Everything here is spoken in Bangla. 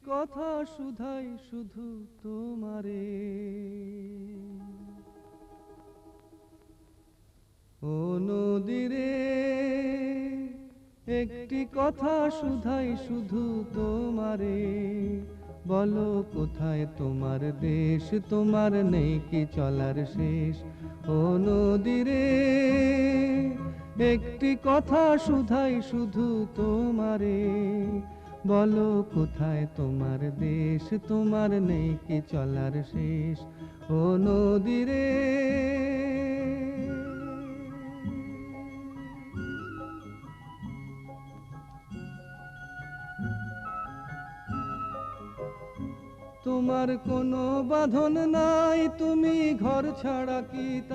কথা শুধাই শুধু তোমারে। ও নদীরে একটি কথা শুধাই শুধু তোমারে, বলো কোথায় তোমার দেশ, তোমার নেই কি চলার শেষ। ও নদীরে একটি কথা শুধাই শুধু তোমারে, বলো কোথায় তোমার দেশ, তোমার নেই কি চলার শেষ। ও নদীরে তোমার কোনো বাঁধন নাই, তুমি ঘর ছাড়া কি